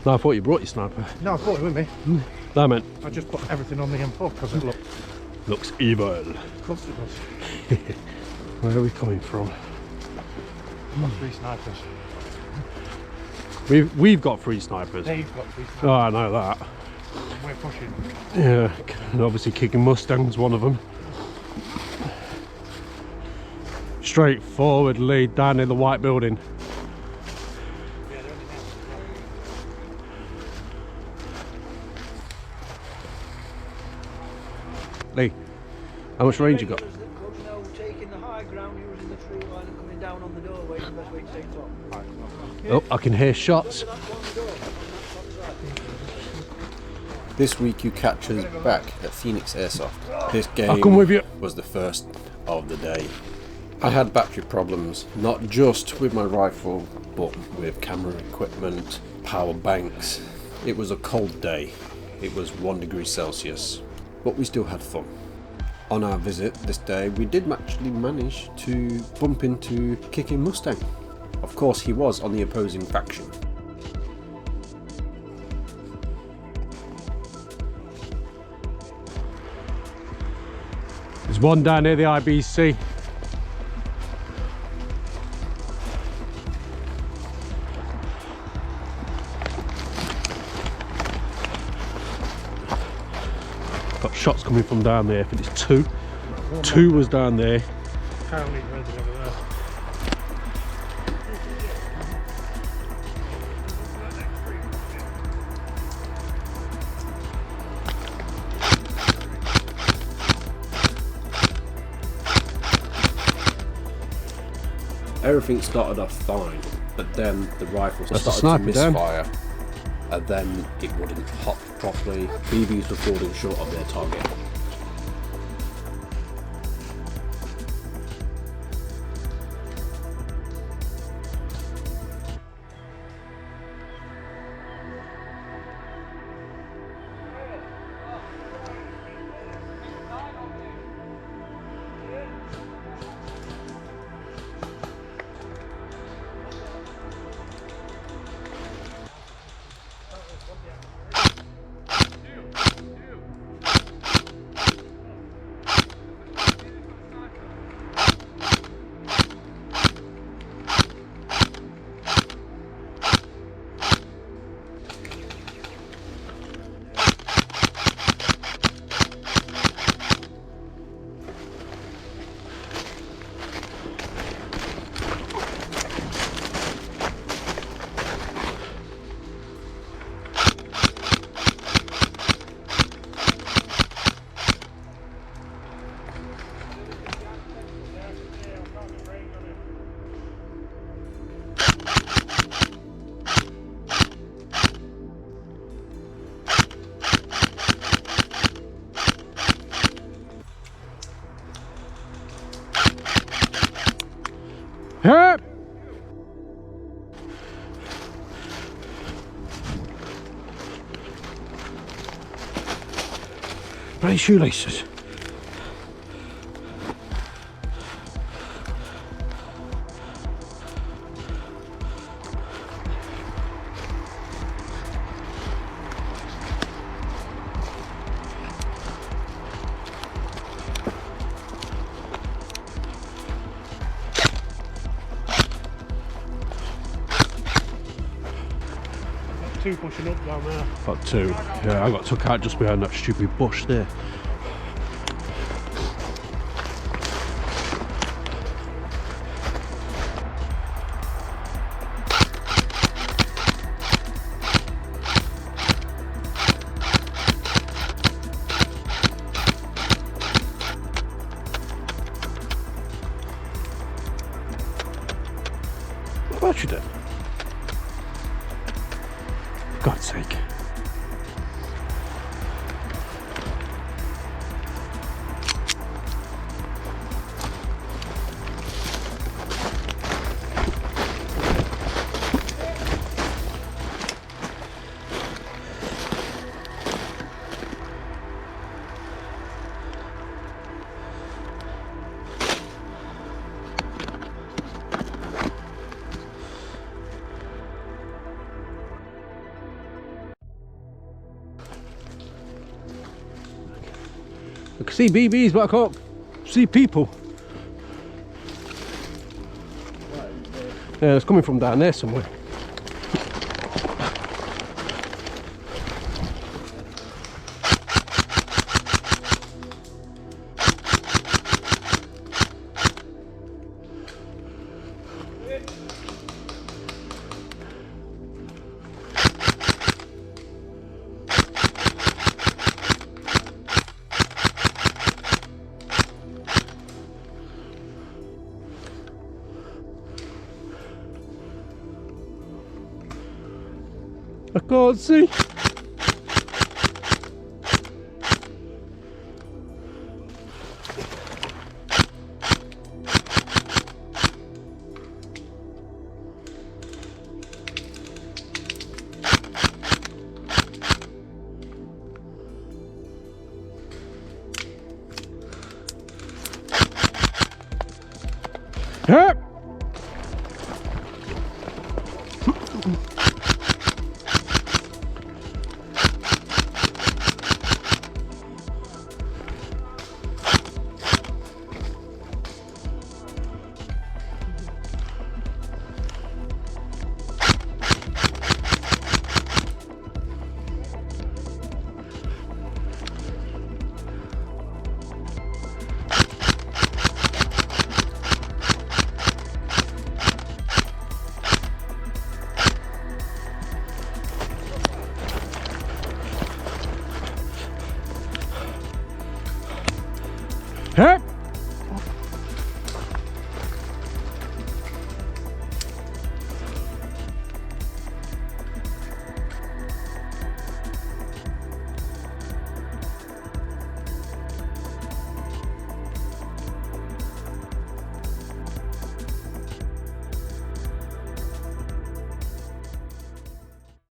No, I thought you brought your sniper. No, I brought it with me. No, man. I just put everything on the M4 because it looks evil. Of course it does. Where are we coming from? I've got 3 snipers. We've got 3 snipers. They've got 3 snipers. Oh, I know that. We're pushing. Yeah, and obviously kicking Mustang's one of them. Straight forward, lead down in the white building. Yeah, they're only down. Lee, how much range you got? Taking the high ground, using the tree line and coming down on the doorway is the best way to stay top. Oh, I can hear shots. This week you catch us back at Phoenix Airsoft. This I'll come with game you. was the first of the day. I had battery problems, not just with my rifle, but with camera equipment, power banks. It was a cold day. It was 1 degree Celsius, but we still had fun. On our visit this day, we did actually manage to bump into Kicking Mustang. Of course, he was on the opposing faction. There's one down near the IBC. Got shots coming from down there. I think it's 2. 2 was down there. Apparently ready over there. Everything started off fine, but then the rifle That's a started to sniper, Dan. misfire, and then it wouldn't pop properly. BBs were falling short of their target. Help! Bloody shoelaces. Two pushing up down there. Got 2. Yeah, I got took out just behind that stupid bush there. What about you then? For God's sake. I can see BBs, but I can't see people. Yeah, it's coming from down there somewhere. I can't see.